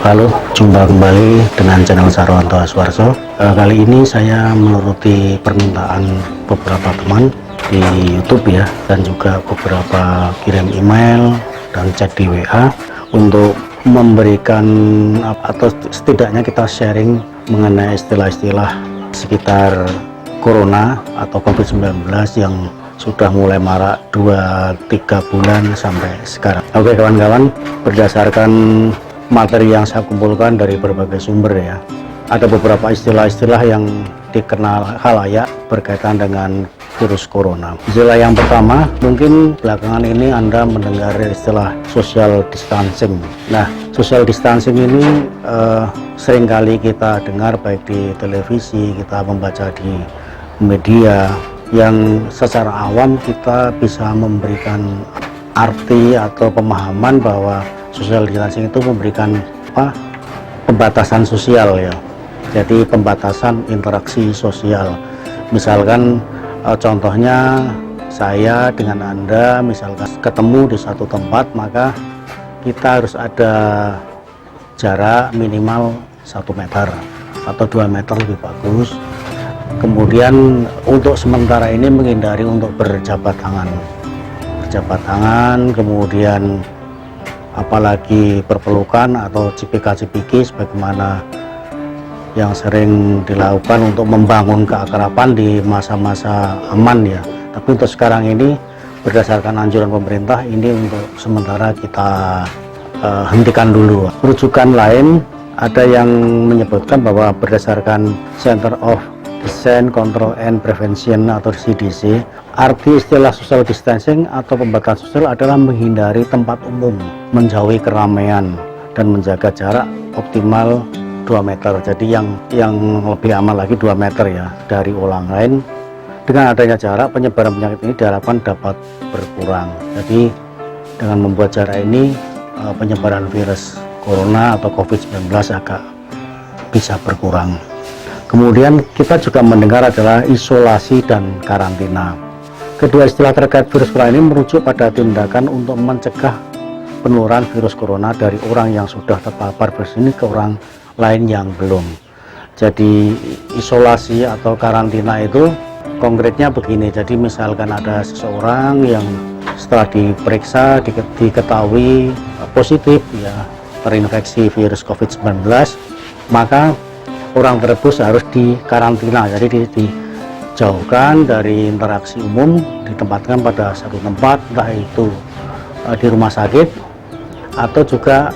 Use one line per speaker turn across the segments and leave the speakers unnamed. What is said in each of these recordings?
Halo, jumpa kembali dengan channel Sarwanto Aswarso. Kali ini saya menuruti permintaan beberapa teman di YouTube ya, dan juga beberapa kirim email dan chat di WA untuk memberikan atau setidaknya kita sharing mengenai istilah-istilah sekitar Corona atau COVID-19 yang sudah mulai marak 2-3 bulan sampai sekarang. Oke kawan-kawan, berdasarkan materi yang saya kumpulkan dari berbagai sumber ya, ada beberapa istilah-istilah yang dikenal khalayak berkaitan dengan virus corona. Istilah yang pertama, mungkin belakangan ini Anda mendengar istilah social distancing. Nah, social distancing ini seringkali kita dengar baik di televisi, kita membaca di media, yang secara awam kita bisa memberikan arti atau pemahaman bahwa social distancing itu memberikan pembatasan sosial ya, jadi pembatasan interaksi sosial. Misalkan contohnya saya dengan Anda misalkan ketemu di satu tempat, maka kita harus ada jarak minimal 1 meter atau 2 meter lebih bagus. Kemudian untuk sementara ini menghindari untuk berjabat tangan, kemudian apalagi berpelukan atau cipika-cipiki sebagaimana yang sering dilakukan untuk membangun keakraban di masa-masa aman ya. Tapi untuk sekarang ini berdasarkan anjuran pemerintah ini untuk sementara kita hentikan dulu. Rujukan lain ada yang menyebutkan bahwa berdasarkan Center of Disease Control and Prevention atau CDC, arti istilah social distancing atau pembatasan sosial adalah menghindari tempat umum, menjauhi keramaian, dan menjaga jarak optimal 2 meter. Jadi yang lebih aman lagi 2 meter ya dari orang lain. Dengan adanya jarak, penyebaran penyakit ini diharapkan dapat berkurang. Jadi dengan membuat jarak ini, penyebaran virus corona atau COVID-19 agak bisa berkurang. Kemudian kita juga mendengar adalah isolasi dan karantina. Kedua istilah terkait virus corona ini merujuk pada tindakan untuk mencegah penularan virus corona dari orang yang sudah terpapar virus ini ke orang lain yang belum. Jadi isolasi atau karantina itu konkretnya begini. Jadi misalkan ada seseorang yang setelah diperiksa diketahui positif ya terinfeksi virus COVID-19, maka orang tersebut harus dikarantina, jadi dijauhkan dari interaksi umum, ditempatkan pada satu tempat, entah itu di rumah sakit atau juga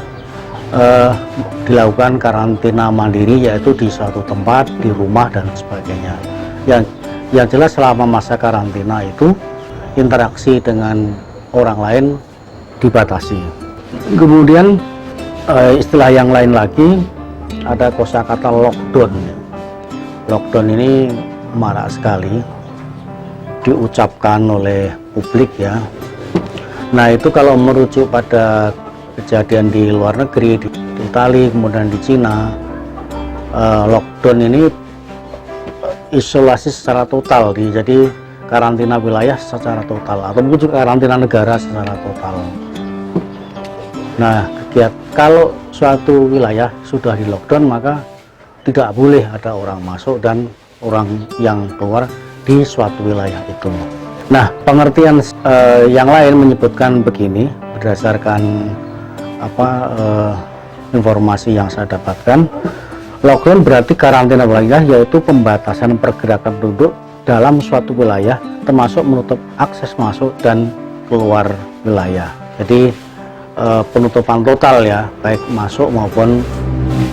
dilakukan karantina mandiri, yaitu di suatu tempat, di rumah dan sebagainya. Yang jelas selama masa karantina itu interaksi dengan orang lain dibatasi. Kemudian istilah yang lain lagi, ada kosakata lockdown. Lockdown ini marak sekali diucapkan oleh publik ya. Nah itu kalau merujuk pada kejadian di luar negeri, di Italia, kemudian di Cina, lockdown ini isolasi secara total, jadi karantina wilayah secara total, atau mungkin juga karantina negara secara total. Nah kalau suatu wilayah sudah di lockdown, maka tidak boleh ada orang masuk dan orang yang keluar di suatu wilayah itu. Nah, pengertian yang lain menyebutkan begini berdasarkan informasi yang saya dapatkan. Lockdown berarti karantina wilayah, yaitu pembatasan pergerakan penduduk dalam suatu wilayah, termasuk menutup akses masuk dan keluar wilayah. Jadi penutupan total ya, baik masuk maupun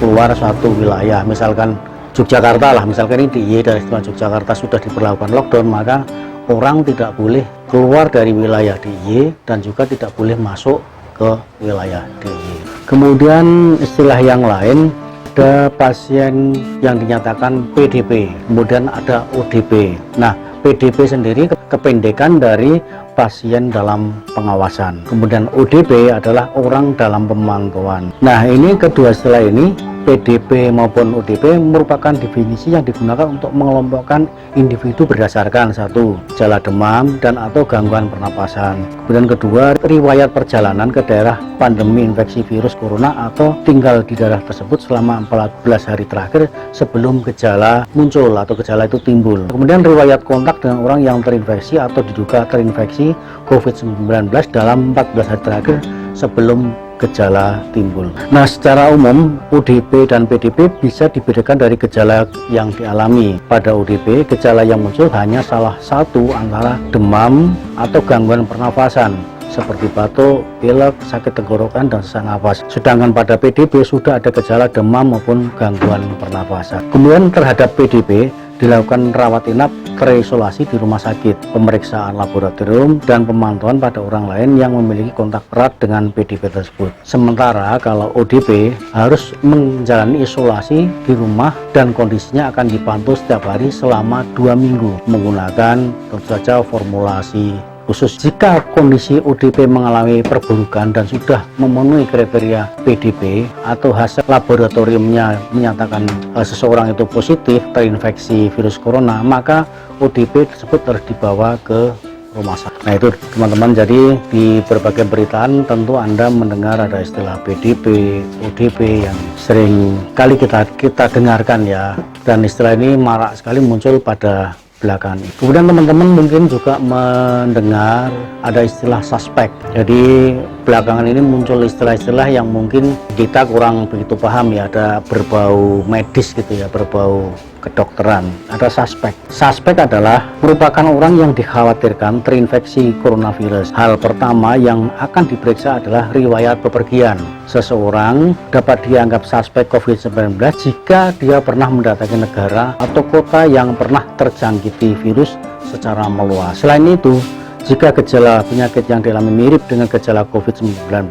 keluar suatu wilayah. Misalkan Yogyakarta lah, misalkan ini DIY dari Yogyakarta sudah diberlakukan lockdown, maka orang tidak boleh keluar dari wilayah DIY dan juga tidak boleh masuk ke wilayah DIY. Kemudian istilah yang lain, ada pasien yang dinyatakan PDP, kemudian ada ODP. Nah, PDP sendiri kependekan dari pasien dalam pengawasan. Kemudian ODP adalah orang dalam pemantauan. Nah, ini kedua istilah ini, PDP maupun ODP, merupakan definisi yang digunakan untuk mengelompokkan individu berdasarkan satu, gejala demam dan atau gangguan pernapasan. Kemudian kedua, riwayat perjalanan ke daerah pandemi infeksi virus corona atau tinggal di daerah tersebut selama 14 hari terakhir sebelum gejala muncul atau gejala itu timbul. Kemudian riwayat kontak dengan orang yang terinfeksi atau diduga terinfeksi COVID-19 dalam 14 hari terakhir sebelum gejala timbul. Nah, secara umum ODP dan PDP bisa dibedakan dari gejala yang dialami. Pada ODP, gejala yang muncul hanya salah satu antara demam atau gangguan pernafasan seperti batuk, pilek, sakit tenggorokan, dan sesak nafas. Sedangkan pada PDP sudah ada gejala demam maupun gangguan pernafasan. Kemudian terhadap PDP dilakukan rawat inap terisolasi di rumah sakit, pemeriksaan laboratorium, dan pemantauan pada orang lain yang memiliki kontak erat dengan PDP tersebut. Sementara kalau ODP harus menjalani isolasi di rumah dan kondisinya akan dipantau setiap hari selama 2 minggu menggunakan tentu saja formulasi khusus. Jika kondisi ODP mengalami perburukan dan sudah memenuhi kriteria PDP atau hasil laboratoriumnya menyatakan seseorang itu positif terinfeksi virus corona, maka ODP tersebut harus dibawa ke rumah sakit. Nah, itu teman-teman, jadi di berbagai beritaan tentu Anda mendengar ada istilah PDP, ODP yang sering kali kita dengarkan ya, dan istilah ini marak sekali muncul pada belakangan. Kemudian teman-teman mungkin juga mendengar ada istilah suspek. Jadi belakangan ini muncul istilah-istilah yang mungkin kita kurang begitu paham ya, ada berbau medis gitu ya, berbau kedokteran. Ada suspek. Suspek adalah merupakan orang yang dikhawatirkan terinfeksi coronavirus. Hal pertama yang akan diperiksa adalah riwayat bepergian. Seseorang dapat dianggap suspek COVID-19 jika dia pernah mendatangi negara atau kota yang pernah terjangkiti virus secara meluas. Selain itu, jika gejala penyakit yang dialami mirip dengan gejala COVID-19,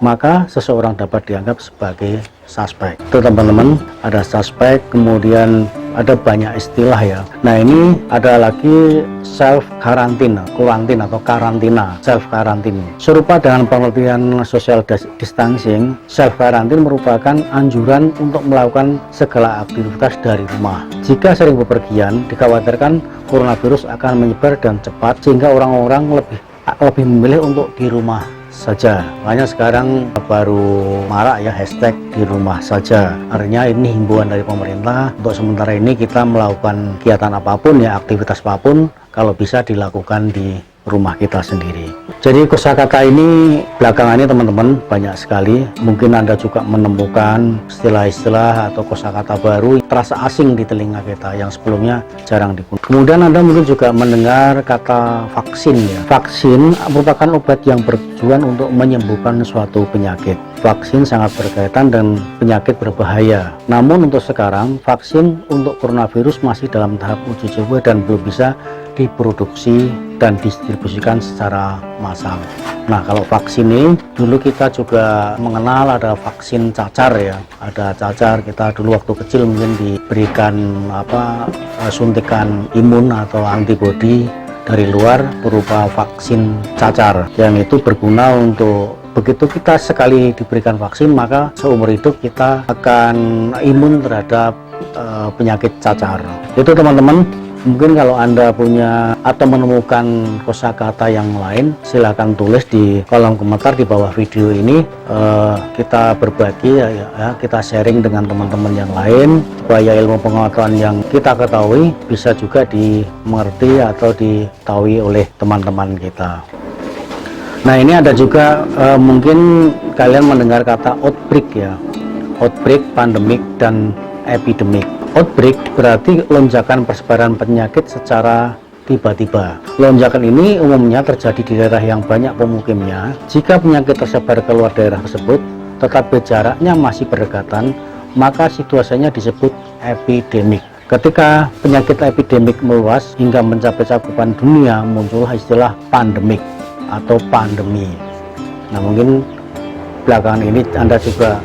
maka seseorang dapat dianggap sebagai suspek. Itu teman-teman, ada suspek, kemudian ada banyak istilah ya. Nah, ini ada lagi self karantina, atau karantina, self karantina. Serupa dengan pengertian social distancing, self karantina merupakan anjuran untuk melakukan segala aktivitas dari rumah. Jika sering bepergian, dikhawatirkan coronavirus akan menyebar dan cepat sehingga orang-orang lebih memilih untuk di rumah saja. Makanya sekarang baru marak ya hashtag di rumah saja. Artinya ini himbauan dari pemerintah untuk sementara ini kita melakukan kegiatan apapun ya, aktivitas apapun kalau bisa dilakukan di rumah kita sendiri. Jadi kosakata ini belakangan ini teman-teman banyak sekali. Mungkin Anda juga menemukan istilah-istilah atau kosakata baru terasa asing di telinga kita yang sebelumnya jarang digunakan. Kemudian Anda mungkin juga mendengar kata vaksin ya. Vaksin merupakan obat yang bertujuan untuk menyembuhkan suatu penyakit. Vaksin sangat berkaitan dengan penyakit berbahaya. Namun untuk sekarang vaksin untuk coronavirus masih dalam tahap uji coba dan belum bisa diproduksi dan distribusikan secara massal. Nah, kalau vaksin ini dulu kita juga mengenal ada vaksin cacar ya. Ada cacar, kita dulu waktu kecil mungkin diberikan suntikan imun atau antibodi dari luar berupa vaksin cacar yang itu berguna untuk begitu kita sekali diberikan vaksin maka seumur hidup kita akan imun terhadap penyakit cacar. Itu teman-teman. Mungkin kalau Anda punya atau menemukan kosakata yang lain, silahkan tulis di kolom komentar di bawah video ini. Kita berbagi ya, kita sharing dengan teman-teman yang lain supaya ilmu pengetahuan yang kita ketahui bisa juga dimengerti atau diketahui oleh teman-teman kita. Nah, ini ada juga mungkin kalian mendengar kata outbreak ya, outbreak, pandemik, dan epidemik. Outbreak berarti lonjakan persebaran penyakit secara tiba-tiba. Lonjakan ini umumnya terjadi di daerah yang banyak pemukimnya. Jika penyakit tersebar keluar daerah tersebut, tetapi jaraknya masih berdekatan, maka situasinya disebut epidemik. Ketika penyakit epidemik meluas hingga mencapai cakupan dunia, muncullah istilah pandemik atau pandemi. Nah, mungkin belakangan ini Anda juga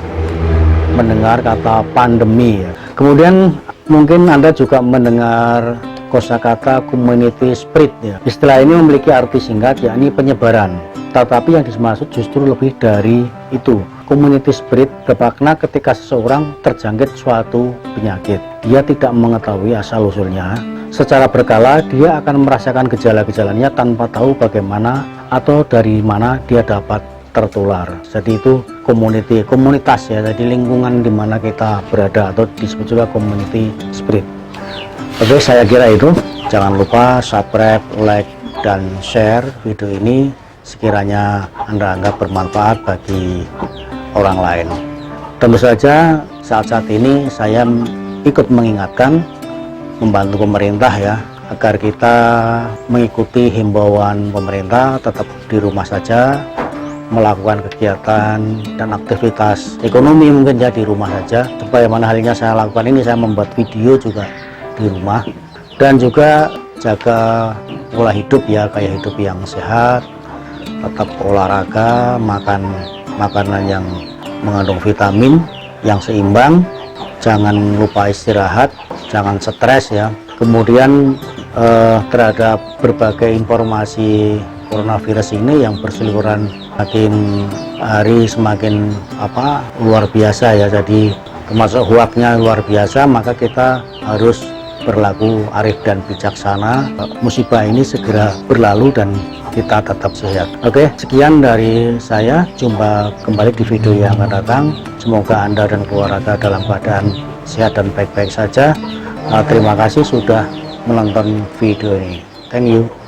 mendengar kata pandemi ya. Kemudian mungkin Anda juga mendengar kosakata community spirit ya. Istilah ini memiliki arti singkat yakni penyebaran, tetapi yang dimaksud justru lebih dari itu. Community spirit bermakna ketika seseorang terjangkit suatu penyakit, dia tidak mengetahui asal-usulnya. Secara berkala dia akan merasakan gejala-gejalanya tanpa tahu bagaimana atau dari mana dia dapat tertular. Jadi itu komunitas ya, jadi lingkungan di mana kita berada atau disebut juga community spirit. Oke, saya kira itu. Jangan lupa subscribe, like, dan share video ini sekiranya Anda anggap bermanfaat bagi orang lain. Tentu saja saat-saat ini saya ikut mengingatkan, membantu pemerintah ya, agar kita mengikuti himbauan pemerintah, tetap di rumah saja, melakukan kegiatan dan aktivitas ekonomi mungkin ya di rumah saja. Sebagaimana halnya saya lakukan ini, saya membuat video juga di rumah, dan juga jaga pola hidup ya, gaya hidup yang sehat, tetap olahraga, makan makanan yang mengandung vitamin yang seimbang, jangan lupa istirahat, jangan stres ya. Kemudian terhadap berbagai informasi coronavirus ini yang berseliweran makin hari semakin luar biasa ya, jadi termasuk hoaknya luar biasa, maka kita harus berlaku arif dan bijaksana. Musibah ini segera berlalu dan kita tetap sehat. Oke, sekian dari saya. Jumpa kembali di video yang akan datang. Semoga Anda dan keluarga dalam keadaan sehat dan baik-baik saja. Terima kasih sudah menonton video ini. Thank you.